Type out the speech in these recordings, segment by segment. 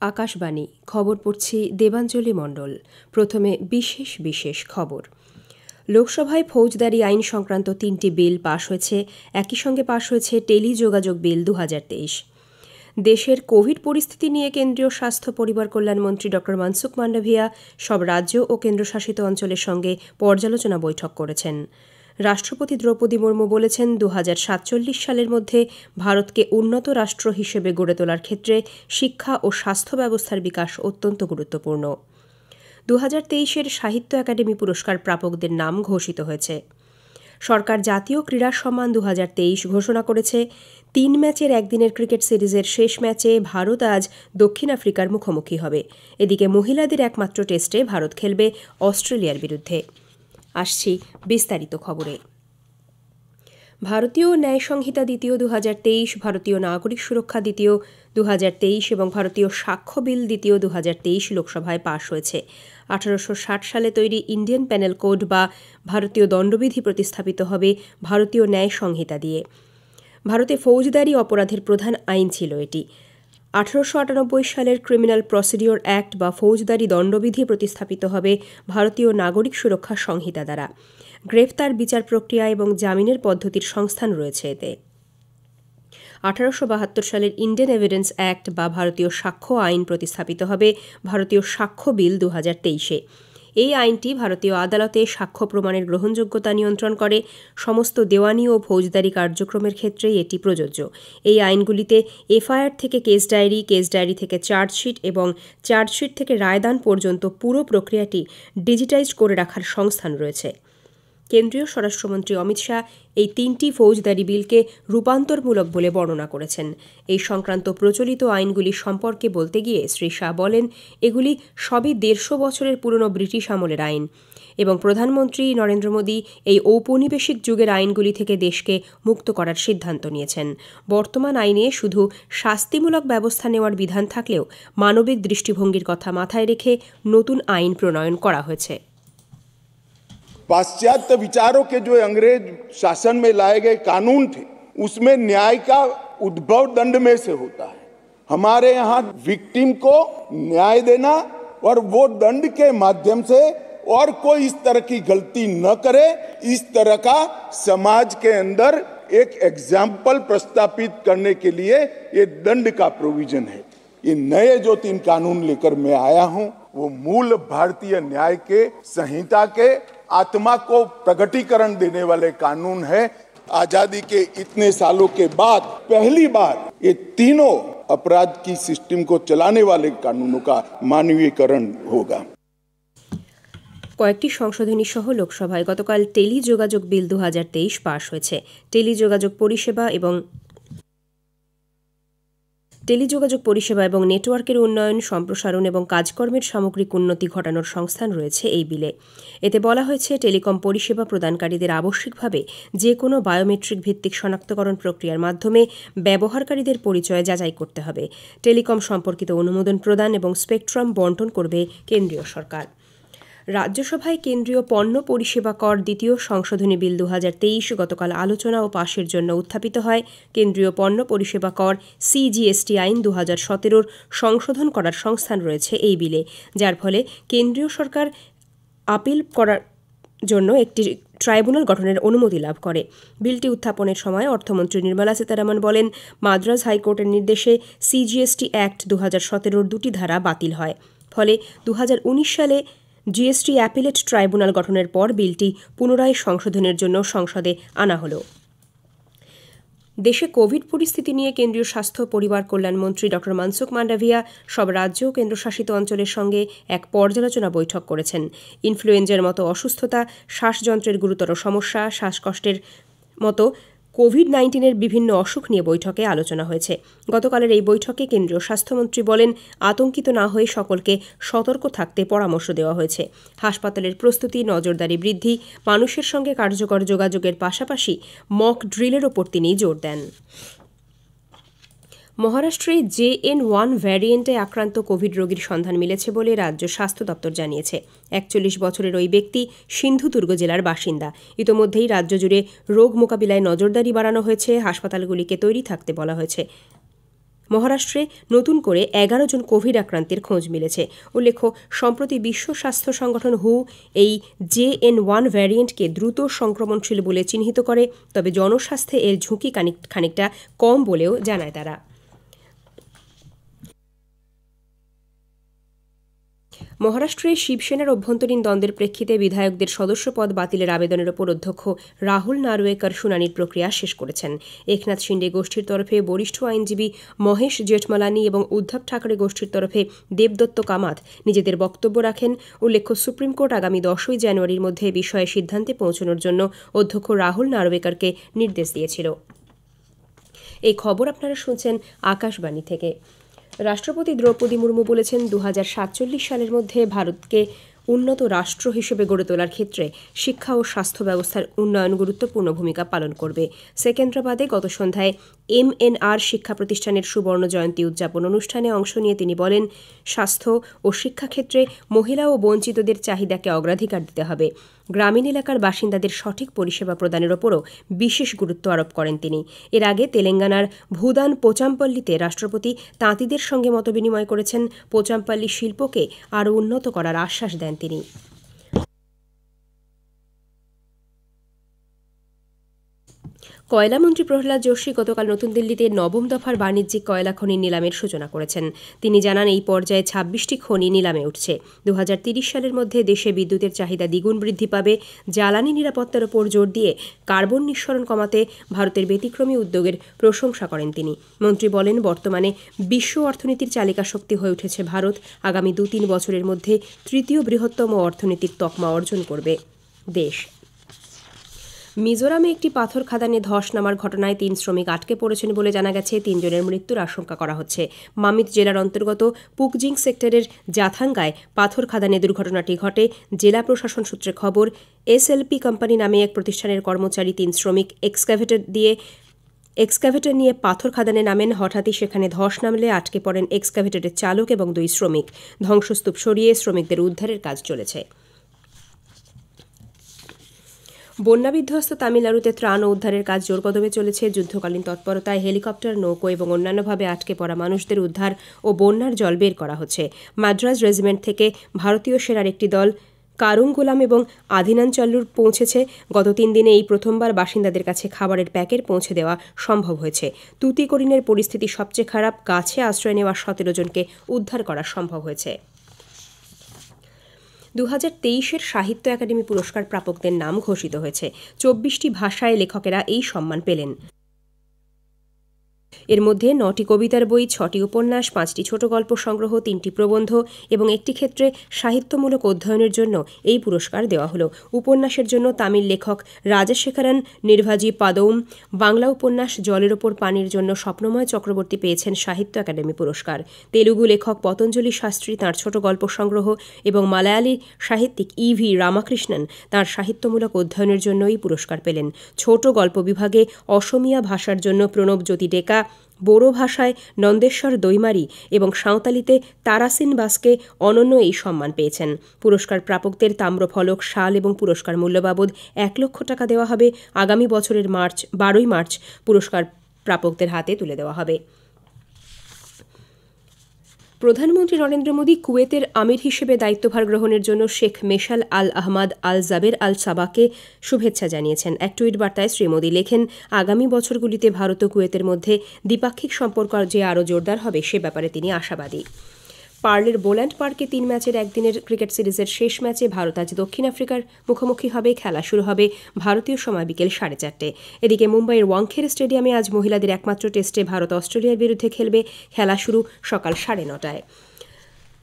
আকাশবাণী খবর পড়ছি দেবাঞ্জলি মণ্ডল। প্রথমে বিশেষ বিশেষ খবর। লোকসভায় ফৌজদারি আইন সংক্রান্ত 3টি বিল পাশ হয়েছে। একই সঙ্গে পাশ হয়েছে টেলিযোগাযোগ বিল 2023। দেশের কোভিড পরিস্থিতি নিয়ে কেন্দ্রীয় স্বাস্থ্য পরিবার কল্যাণমন্ত্রী ড মনসুখ মান্ডাভিয়া সব রাজ্য ও কেন্দ্রশাসিত অঞ্চলের সঙ্গে পর্যালোচনা বৈঠক করেছেন। রাষ্ট্রপতি দ্রৌপদী মুর্মু বলেছেন 2047 সালের মধ্যে ভারতকে উন্নত রাষ্ট্র হিসেবে গড়ে তোলার ক্ষেত্রে শিক্ষা ও স্বাস্থ্য ব্যবস্থার বিকাশ অত্যন্ত গুরুত্বপূর্ণ। 2023-এর সাহিত্য একাডেমি পুরস্কার প্রাপকদের নাম ঘোষিত হয়েছে। সরকার জাতীয় ক্রীড়া সম্মান 2023 ঘোষণা করেছে। 3 ম্যাচের একদিনের ক্রিকেট সিরিজের শেষ ম্যাচে ভারত আজ দক্ষিণ আফ্রিকার মুখোমুখি হবে। এদিকে মহিলাদের একমাত্র টেস্টে ভারত খেলবে অস্ট্রেলিয়ার বিরুদ্ধে। আসছি বিস্তারিত খবরে। ভারতীয় ন্যায় সংহিতা দ্বিতীয় 2023, ভারতীয় নাগরিক সুরক্ষা দ্বিতীয় 2023 এবং ভারতীয় সাক্ষ্য বিল দ্বিতীয় 2023 লোকসভায় পাশ হয়েছে। 1860 সালে তৈরি ইন্ডিয়ান প্যানেল কোড বা ভারতীয় দণ্ডবিধি প্রতিস্থাপিত হবে ভারতীয় ন্যায় সংহিতা দিয়ে। ভারতে ফৌজদারি অপরাধের প্রধান আইন ছিল এটি। 1898 সালের ক্রিমিনাল প্রসিডিওর অ্যাক্ট বা ফৌজদারি দণ্ডবিধি প্রতিস্থাপিত হবে ভারতীয় নাগরিক সুরক্ষা সংহিতা দ্বারা। গ্রেফতার, বিচার প্রক্রিয়া এবং জামিনের পদ্ধতির সংস্থান রয়েছে এতে। 1872 সালের ইন্ডিয়ান এভিডেন্স অ্যাক্ট বা ভারতীয় সাক্ষ্য আইন প্রতিস্থাপিত হবে ভারতীয় সাক্ষ্য বিল 2023-এ। এই আইনটি ভারতীয় আদালতে সাক্ষ্য প্রমাণের গ্রহণযোগ্যতা নিয়ন্ত্রণ করে। সমস্ত দেওয়ানি ও ফৌজদারি কার্যক্রমের ক্ষেত্রেই এটি প্রযোজ্য। এই আইনগুলিতে এফআইআর থেকে কেস ডায়েরি থেকে চার্জশিট এবং চার্জশিট থেকে রায়দান পর্যন্ত পুরো প্রক্রিয়াটি ডিজিটাইজড করে রাখার সংস্থান রয়েছে। কেন্দ্রীয় স্বরাষ্ট্রমন্ত্রী অমিত শাহ এই 3টি ফৌজদারি বিলকে রূপান্তরমূলক বলে বর্ণনা করেছেন। এই সংক্রান্ত প্রচলিত আইনগুলি সম্পর্কে বলতে গিয়ে শ্রী শাহ বলেন, এগুলি সবই 150 বছরের পুরনো ব্রিটিশ আমলের আইন এবং প্রধানমন্ত্রী নরেন্দ্র মোদী এই ঔপনিবেশিক যুগের আইনগুলি থেকে দেশকে মুক্ত করার সিদ্ধান্ত নিয়েছেন। বর্তমান আইনে শুধু শাস্তিমূলক ব্যবস্থা নেওয়ার বিধান থাকলেও মানবিক দৃষ্টিভঙ্গির কথা মাথায় রেখে নতুন আইন প্রণয়ন করা হয়েছে। पाश्चात्य विचारों के जो अंग्रेज शासन में लाए गए कानून थे उसमें न्याय का उद्भव दंड में से होता है। हमारे यहाँ विक्टिम को न्याय देना और वो दंड के माध्यम से और कोई इस तरह की गलती न करे, इस तरह का समाज के अंदर एक एग्जाम्पल प्रस्तापित करने के लिए ये दंड का प्रोविजन है। ये नए जो 3 कानून लेकर मैं आया हूं वो मूल भारतीय न्याय के संहिता के आत्मा को प्रगटीकरण देने वाले कानून है। आजादी के इतने सालों के बाद पहली बार ये तीनों अपराध की सिस्टम को चलाने वाले कानूनों का मानवीयकरण होगा। কয়েকটি সংশোধনী সহ লোকসভায় গতকাল টেলিযোগাযোগ বিল 2023 পাশ হয়েছে। টেলিযোগাযোগ পরিষেবা এবং নেটওয়ার্কের উন্নয়ন, সম্প্রসারণ এবং কাজকর্মের সামগ্রিক উন্নতি ঘটানোর সংস্থান রয়েছে এই বিলে। এতে বলা হয়েছে, টেলিকম পরিষেবা প্রদানকারীদের আবশ্যিকভাবে যে কোনো বায়োমেট্রিক ভিত্তিক শনাক্তকরণ প্রক্রিয়ার মাধ্যমে ব্যবহারকারীদের পরিচয় যাচাই করতে হবে। টেলিকম সম্পর্কিত অনুমোদন প্রদান এবং স্পেকট্রাম বণ্টন করবে কেন্দ্রীয় সরকার। রাজ্যসভায় কেন্দ্রীয় পণ্য পরিষেবা কর দ্বিতীয় সংশোধনী বিল 2023 গতকাল আলোচনা ও পাশের জন্য উত্থাপিত হয়। কেন্দ্রীয় পণ্য পরিষেবা কর সিজিএসটি আইন 2017 সংশোধন করার সংস্থান রয়েছে এই বিলে, যার ফলে কেন্দ্রীয় সরকার আপিল করার জন্য একটি ট্রাইব্যুনাল গঠনের অনুমতি লাভ করে। বিলটি উত্থাপনের সময় অর্থমন্ত্রী নির্মলা সীতারামন বলেন, মাদ্রাজ হাইকোর্টের নির্দেশে সিজিএসটি অ্যাক্ট 2017 দুটি ধারা বাতিল হয়। ফলে 2019 সালে জিএসটি অ্যাপিলেট ট্রাইব্যুনাল গঠনের পর বিলটি পুনরায় সংশোধনের জন্য সংসদে আনা হল। দেশে কোভিড পরিস্থিতি নিয়ে কেন্দ্রীয় স্বাস্থ্য পরিবার কল্যাণমন্ত্রী ড মনসুখ মান্ডাভিয়া সব রাজ্য ও কেন্দ্রশাসিত অঞ্চলের সঙ্গে এক পর্যালোচনা বৈঠক করেছেন। ইনফ্লুয়েঞ্জার মতো অসুস্থতা, শ্বাসযন্ত্রের গুরুতর সমস্যা, শ্বাসকষ্টের মতো কোভিড-19-এর বিভিন্ন অসুখ নিয়ে বৈঠকে আলোচনা হয়েছে। গতকালের এই বৈঠকে কেন্দ্রীয় স্বাস্থ্যমন্ত্রী বলেন, আতঙ্কিত না হয়ে সকলকে সতর্ক থাকতে পরামর্শ দেওয়া হয়েছে। হাসপাতালের প্রস্তুতি, নজরদারি বৃদ্ধি, মানুষের সঙ্গে কার্যকর যোগাযোগের পাশাপাশি মক ড্রিলের ওপর তিনি জোর দেন। মহারাষ্ট্রে JN1 ভ্যারিয়েন্টে আক্রান্ত কোভিড রোগীর সন্ধান মিলেছে বলে রাজ্য স্বাস্থ্য দপ্তর জানিয়েছে। 41 বছরের ওই ব্যক্তি সিন্ধুদুর্গ জেলার বাসিন্দা। ইতোমধ্যেই রাজ্য জুড়ে রোগ মোকাবিলায় নজরদারি বাড়ানো হয়েছে, হাসপাতালগুলিকে তৈরি থাকতে বলা হয়েছে। মহারাষ্ট্রে নতুন করে 11 জন কোভিড আক্রান্তের খোঁজ মিলেছে। উল্লেখ্য, সম্প্রতি বিশ্ব স্বাস্থ্য সংগঠন হু এই JN.1 ভ্যারিয়েন্টকে দ্রুত সংক্রমণশীল বলে চিহ্নিত করে, তবে জনস্বাস্থ্যে এর ঝুঁকি খানিকটা কম বলেও জানায় তারা। মহারাষ্ট্রে শিবসেনার অভ্যন্তরীণ দ্বন্দ্বের প্রেক্ষিতে বিধায়কদের সদস্যপদ বাতিলের আবেদনের ওপর অধ্যক্ষ রাহুল নারওয়েকর শুনানির প্রক্রিয়া শেষ করেছেন। একনাথ শিন্ডে গোষ্ঠীর তরফে বরিষ্ঠ আইনজীবী মহেশ জেঠমালানি এবং উদ্ধব ঠাকরে গোষ্ঠীর তরফে দেবদত্ত কামাত নিজেদের বক্তব্য রাখেন। উল্লেখ্য, সুপ্রিম কোর্ট আগামী 10ই জানুয়ারির মধ্যে বিষয়ে সিদ্ধান্তে পৌঁছানোর জন্য অধ্যক্ষ রাহুল নারওয়েকরকে নির্দেশ দিয়েছিল। এই খবর আপনারা শুনছেন আকাশবাণী থেকে। রাষ্ট্রপতি দ্রৌপদী মুর্মু বলেছেন, 2047 সালের মধ্যে ভারতকে উন্নত রাষ্ট্র হিসেবে গড়ে তোলার ক্ষেত্রে শিক্ষা ও স্বাস্থ্য ব্যবস্থার উন্নয়ন গুরুত্বপূর্ণ ভূমিকা পালন করবে। সেকেন্দ্রাবাদে গত সন্ধ্যায় MNR শিক্ষা প্রতিষ্ঠানের সুবর্ণ জয়ন্তী উদযাপন অনুষ্ঠানে অংশ নিয়ে তিনি বলেন, স্বাস্থ্য ও শিক্ষাক্ষেত্রে মহিলা ও বঞ্চিতদের চাহিদাকে অগ্রাধিকার দিতে হবে। গ্রামীণ এলাকার বাসিন্দাদের সঠিক পরিষেবা প্রদানের ওপরও বিশেষ গুরুত্ব আরোপ করেন তিনি। এর আগে তেলেঙ্গানার ভুদান পোচামপল্লিতে রাষ্ট্রপতি তাঁতিদের সঙ্গে মতবিনিময় করেছেন। পোচামপল্লি শিল্পকে আরও উন্নত করার আশ্বাস দেন তিনি। কয়লামন্ত্রী প্রহ্লাদ যোশী গতকাল নতুন দিল্লিতে 9ম দফার বাণিজ্যিক কয়লা খনি নিলামের সূচনা করেছেন। তিনি জানান, এই পর্যায়ে 26টি খনি নিলামে উঠছে। 2030 সালের মধ্যে দেশে বিদ্যুতের চাহিদা দ্বিগুণ বৃদ্ধি পাবে। জ্বালানি নিরাপত্তার ওপর জোর দিয়ে কার্বন নিঃসরণ কমাতে ভারতের ব্যতিক্রমী উদ্যোগের প্রশংসা করেন তিনি। মন্ত্রী বলেন, বর্তমানে বিশ্ব অর্থনীতির চালিকা শক্তি হয়ে উঠেছে ভারত। আগামী 2-3 বছরের মধ্যে তৃতীয় বৃহত্তম অর্থনীতির তকমা অর্জন করবে দেশ। মিজোরামে একটি পাথর খাদানে ধস নামার ঘটনায় 3 শ্রমিক আটকে পড়েছেন বলে জানা গেছে। 3 জনের মৃত্যুর আশঙ্কা করা হচ্ছে। মামিত জেলার অন্তর্গত পুকজিং সেক্টরের জাথাঙ্গায় পাথর খাদানে দুর্ঘটনাটি ঘটে। জেলা প্রশাসন সূত্রে খবর, SLP কোম্পানি নামে এক প্রতিষ্ঠানের কর্মচারী 3 শ্রমিক এক্সকাভেটর নিয়ে পাথর খাদানে নামেন। হঠাৎই সেখানে ধস নামলে আটকে পড়েন এক্সকাভেটরের চালক এবং 2 শ্রমিক। ধ্বংসস্তূপ সরিয়ে শ্রমিকদের উদ্ধারের কাজ চলেছে। বন্যাবিধ্বস্ত তামিলনাড়ুতে ত্রাণ ও উদ্ধারের কাজ জোরকদমে চলেছে। যুদ্ধকালীন তৎপরতায় হেলিকপ্টার, নৌকো এবং অন্যান্যভাবে আটকে পড়া মানুষদের উদ্ধার ও বন্যার জল বের করা হচ্ছে। মাদ্রাজ রেজিমেন্ট থেকে ভারতীয় সেনার একটি দল কারুঙ্গুলাম এবং আদিনাঞ্চল্লুর পৌঁছেছে। গত 3 দিনে এই প্রথমবার বাসিন্দাদের কাছে খাবারের প্যাকেট পৌঁছে দেওয়া সম্ভব হয়েছে। তুতিকোরিনের পরিস্থিতি সবচেয়ে খারাপ। গাছে আশ্রয় নেওয়া 17 জনকে উদ্ধার করা সম্ভব হয়েছে। 2023-এর সাহিত্য একাডেমি পুরস্কার প্রাপকদের নাম ঘোষিত হয়েছে। 24টি ভাষায় লেখকেরা এই সম্মান পেলেন। এর মধ্যে 9টি কবিতার বই, 6টি উপন্যাস, 5টি ছোট গল্প সংগ্রহ, 3টি প্রবন্ধ এবং একটি ক্ষেত্রে সাহিত্যমূলক অধ্যয়নের জন্য এই পুরস্কার দেওয়া হলো। উপন্যাসের জন্য তামিল লেখক রাজাশেখরন নির্ভাজি পাদৌম, বাংলা উপন্যাস জলের ওপর পানির জন্য স্বপ্নময় চক্রবর্তী পেয়েছেন সাহিত্য একাডেমি পুরস্কার। তেলুগু লেখক পতঞ্জলি শাস্ত্রী তাঁর ছোট গল্প সংগ্রহ এবং মালায়ালি সাহিত্যিক EV রামাকৃষ্ণন তাঁর সাহিত্যমূলক অধ্যয়নের জন্য এই পুরস্কার পেলেন। ছোট গল্প বিভাগে অসমীয়া ভাষার জন্য প্রণব জ্যোতি ডেকা, বোরো ভাষায় নন্দেশ্বর দৈমারি এবং সাঁওতালিতে তারাসিন বাসকে অনন্য এই সম্মান পেয়েছেন। পুরস্কার প্রাপকদের তাম্রফলক, শাল এবং পুরস্কার মূল্য বাবদ 1 লক্ষ টাকা দেওয়া হবে। আগামী বছরের 12ই মার্চ পুরস্কার প্রাপকদের হাতে তুলে দেওয়া হবে। প্রধানমন্ত্রী নরেন্দ্র মোদী কুয়েতের আমির হিসেবে দায়িত্বভার গ্রহণের জন্য শেখ মেশাল আল আহমাদ আল জাবের আল সাবাকে শুভেচ্ছা জানিয়েছেন। এক টুইট বার্তায় শ্রী মোদী লেখেন, আগামী বছরগুলিতে ভারত ও কুয়েতের মধ্যে দ্বিপাক্ষিক সম্পর্ক যে আরও জোরদার হবে সে ব্যাপারে তিনি আশাবাদী। পার্লের বোল্যান্ড পার্কে 3 ম্যাচের একদিনের ক্রিকেট সিরিজের শেষ ম্যাচে ভারত আজ দক্ষিণ আফ্রিকার মুখোমুখি হবে। খেলা শুরু হবে ভারতীয় সময় বিকেল 4:30। এদিকে মুম্বাইয়ের ওয়াংখেড়ে স্টেডিয়ামে আজ মহিলাদের একমাত্র টেস্টে ভারত অস্ট্রেলিয়ার বিরুদ্ধে খেলবে। খেলা শুরু সকাল 9:30টায়।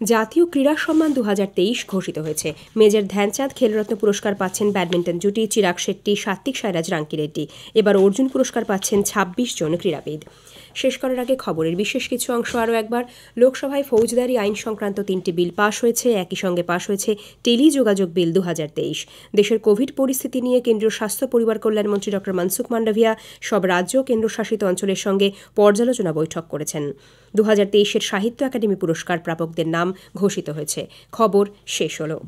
জাতীয় ক্রীড়া সম্মান 2023 ঘোষিত হয়েছে। মেজর ধ্যানচাঁদ খেলরত্ন পুরস্কার পাচ্ছেন ব্যাডমিন্টন জুটি চিরাগ শেট্টি, সাত্বিক সাইরাজ, রাঙ্কিরেড্ডি। এবার অর্জুন পুরস্কার পাচ্ছেন 26 জন ক্রীড়াবিদ। শেষ করার আগে খবরের বিশেষ কিছু অংশ আরও একবার। লোকসভায় ফৌজদারি আইন সংক্রান্ত 3টি বিল পাশ হয়েছে। একই সঙ্গে পাশ হয়েছে টেলিযোগাযোগ বিল 2023। দেশের কোভিড পরিস্থিতি নিয়ে কেন্দ্রীয় স্বাস্থ্য পরিবার কল্যাণমন্ত্রী ডক্টর মনসুখ মান্ডাভিয়া সব রাজ্য ও কেন্দ্রশাসিত অঞ্চলের সঙ্গে পর্যালোচনা বৈঠক করেছেন। 2023-এর সাহিত্য একাডেমি পুরস্কার প্রাপকদের নাম ঘোষিত হয়েছে। খবর শেষ হলো।